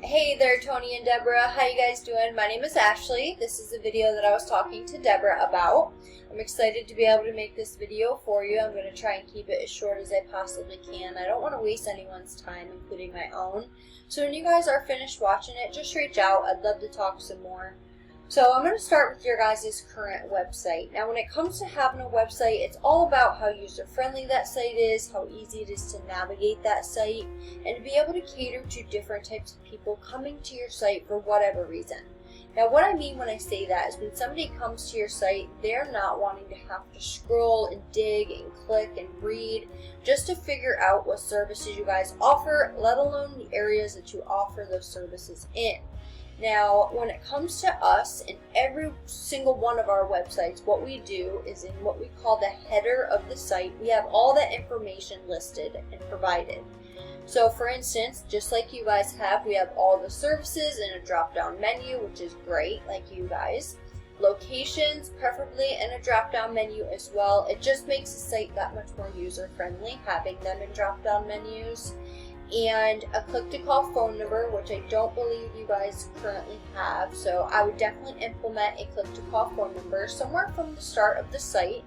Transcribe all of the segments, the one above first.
Hey there, Tony and Deborah. How you guys doing? My name is Ashley. This is a video that I was talking to Deborah about. I'm excited to be able to make this video for you. I'm going to try and keep it as short as I possibly can. I don't want to waste anyone's time, including my own. So when you guys are finished watching it, just reach out. I'd love to talk some more. So I'm going to start with your guys' current website. Now when it comes to having a website, it's all about how user-friendly that site is, how easy it is to navigate that site, and to be able to cater to different types of people coming to your site for whatever reason. Now what I mean when I say that is when somebody comes to your site, they're not wanting to have to scroll and dig and click and read just to figure out what services you guys offer, let alone the areas that you offer those services in. Now, when it comes to us, in every single one of our websites, what we do is in what we call the header of the site, we have all that information listed and provided. So for instance, just like you guys have, we have all the services in a drop-down menu, which is great, like you guys. Locations, preferably in a drop-down menu as well. It just makes the site that much more user-friendly, having them in drop-down menus. And a click-to-call phone number, which I don't believe you guys currently have. So I would definitely implement a click-to-call phone number somewhere from the start of the site,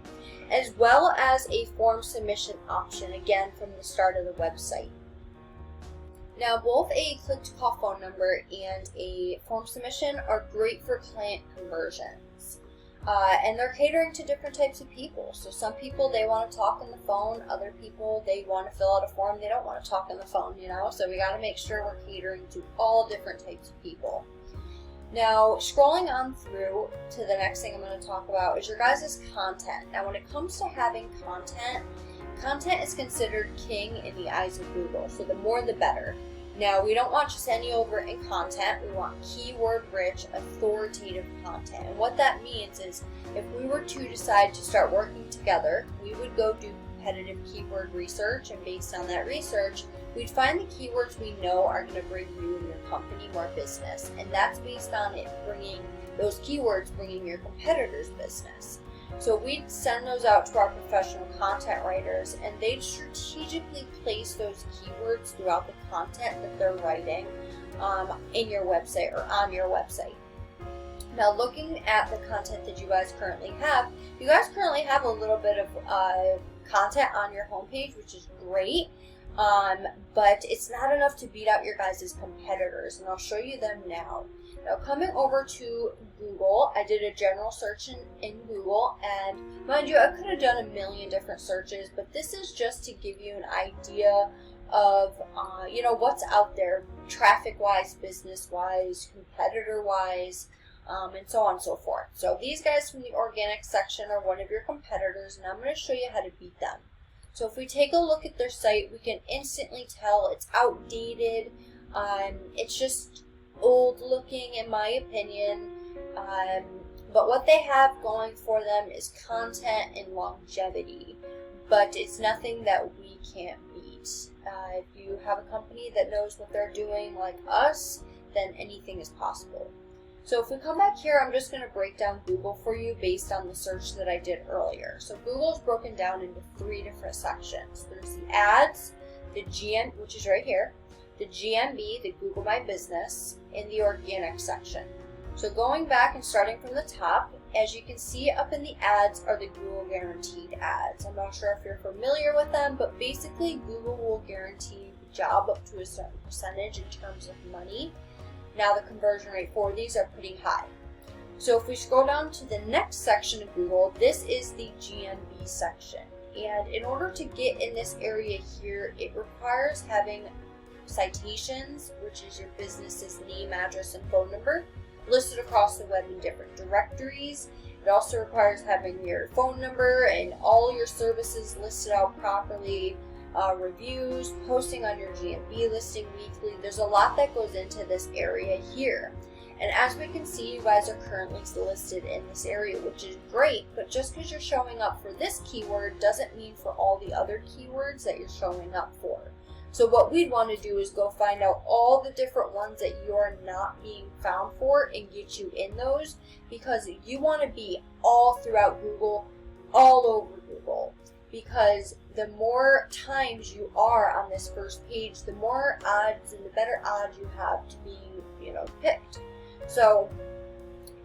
as well as a form submission option, again, from the start of the website. Now, both a click-to-call phone number and a form submission are great for client conversions. And they're catering to different types of people. So some people, they want to talk on the phone. Other people, they want to fill out a form. They don't want to talk on the phone, you know. So we got to make sure we're catering to all different types of people. Now, scrolling on through to the next thing I'm going to talk about is your guys' content. Now, when it comes to having content, content is considered king in the eyes of Google. So the more, the better. Now, we don't want just any overwritten content. We want keyword-rich, authoritative content. And what that means is if we were to decide to start working together, we would go do competitive keyword research, and based on that research, we'd find the keywords we know are going to bring you and your company more business. And that's based on it bringing those keywords, bringing your competitors business. So we'd send those out to our professional content writers, and they'd strategically place those keywords throughout the content that they're writing in your website or on your website. Now, looking at the content that you guys currently have, you guys currently have a little bit of content on your homepage, which is great, but it's not enough to beat out your guys' competitors, and I'll show you them now. Now, coming over to Google, I did a general search in Google, and mind you, I could have done a million different searches, but this is just to give you an idea of, what's out there, traffic-wise, business-wise, competitor-wise, and so on and so forth. So these guys from the organic section are one of your competitors, and I'm going to show you how to beat them. So if we take a look at their site, we can instantly tell it's outdated. It's just old looking in my opinion, but what they have going for them is content and longevity, but it's nothing that we can't beat. If you have a company that knows what they're doing like us, then anything is possible. So if we come back here, I'm just going to break down Google for you based on the search that I did earlier. So Google's broken down into 3 different sections. There's the ads, the GM, which is right here, the GMB, the Google My Business, in the organic section. So going back and starting from the top, as you can see up in the ads are the Google Guaranteed ads. I'm not sure if you're familiar with them, but basically Google will guarantee the job up to a certain percentage in terms of money. Now the conversion rate for these are pretty high. So if we scroll down to the next section of Google, this is the GMB section. And in order to get in this area here, it requires having citations, which is your business's name, address, and phone number, listed across the web in different directories. It also requires having your phone number and all your services listed out properly, reviews, posting on your GMB listing weekly. There's a lot that goes into this area here. And as we can see, you guys are currently listed in this area, which is great, but just because you're showing up for this keyword doesn't mean for all the other keywords that you're showing up for. So what we'd want to do is go find out all the different ones that you're not being found for and get you in those, because you want to be all throughout Google, all over Google, because the more times you are on this first page, the more odds and the better odds you have to be, picked. So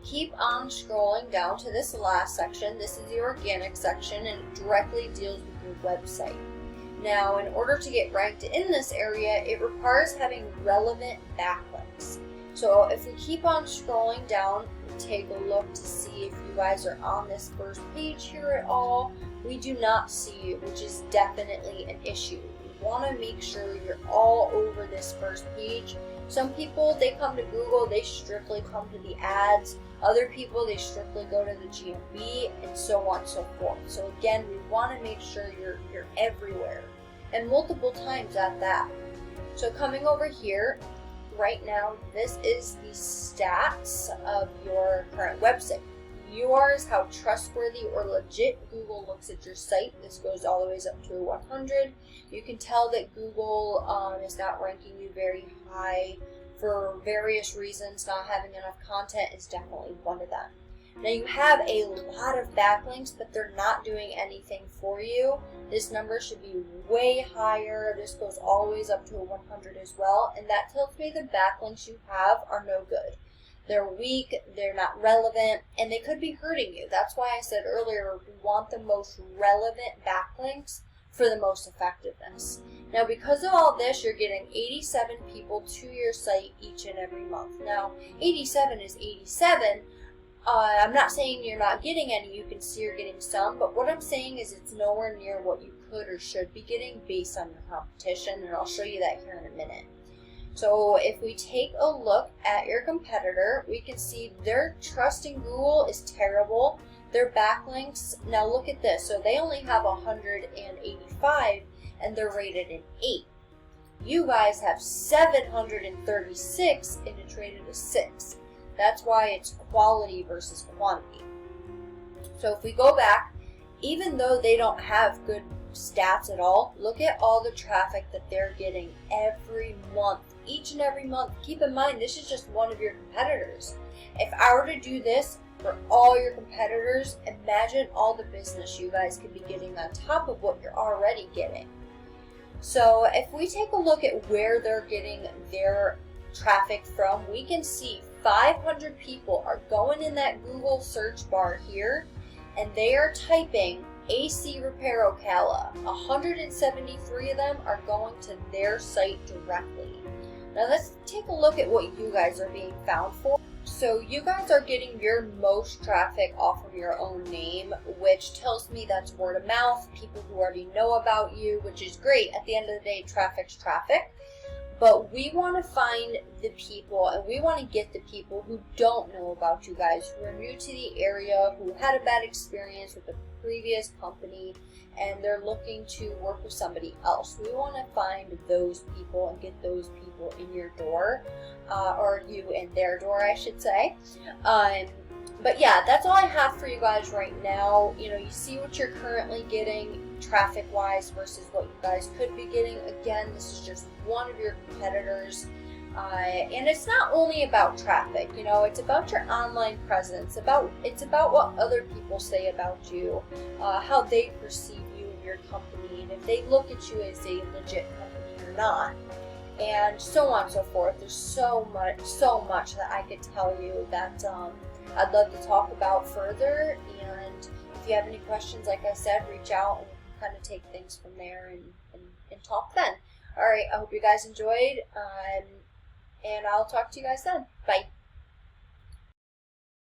keep on scrolling down to this last section. This is the organic section, and it directly deals with your website. Now, in order to get ranked in this area, it requires having relevant backlinks. So if we keep on scrolling down, we take a look to see if you guys are on this first page here at all. We do not see you, which is definitely an issue. We want to make sure you're all over this first page. Some people, they come to Google, they strictly come to the ads. Other people, they strictly go to the GMB, and so on and so forth. So again, we want to make sure you're everywhere, and multiple times at that. So coming over here, right now, this is the stats of your current website. Yours, how trustworthy or legit Google looks at your site. This goes all the way up to 100. You can tell that Google is not ranking you very high for various reasons. Not having enough content is definitely one of them. Now you have a lot of backlinks, but they're not doing anything for you. This number should be way higher. This goes all the way up to 100 as well, and that tells me the backlinks you have are no good. They're weak, they're not relevant, and they could be hurting you. That's why I said earlier we want the most relevant backlinks for the most effectiveness. Now, because of all this, you're getting 87 people to your site each and every month. Now, 87 is 87. I'm not saying you're not getting any. You can see you're getting some, but what I'm saying is it's nowhere near what you could or should be getting based on your competition, and I'll show you that here in a minute. So if we take a look at your competitor, we can see their trust in Google is terrible. Their backlinks, now look at this. So they only have 185 and they're rated an 8. You guys have 736 and it's rated a 6. That's why it's quality versus quantity. So if we go back, even though they don't have good stats at all, look at all the traffic that they're getting every month, each and every month. Keep in mind, this is just one of your competitors. If I were to do this for all your competitors, imagine all the business you guys could be getting on top of what you're already getting. So if we take a look at where they're getting their traffic from, we can see 500 people are going in that Google search bar here, and they are typing AC Repair Ocala. 173 of them are going to their site directly. Now let's take a look at what you guys are being found for. So you guys are getting your most traffic off of your own name, which tells me that's word of mouth, people who already know about you, which is great. At the end of the day, traffic's traffic. But we want to find the people, and we want to get the people who don't know about you guys, who are new to the area, who had a bad experience with the previous company, and they're looking to work with somebody else. We want to find those people and get those people in your door, or you in their door, I should say. But yeah, that's all I have for you guys right now. You know, you see what you're currently getting traffic-wise versus what you guys could be getting. Again, this is just one of your competitors. And it's not only about traffic, you know, it's about your online presence, it's about what other people say about you, how they perceive you and your company, and if they look at you as a legit company or not, and so on and so forth. There's so much that I could tell you that I'd love to talk about further, and if you have any questions, like I said, reach out and kind of take things from there and talk then. Alright, I hope you guys enjoyed, and I'll talk to you guys then. Bye.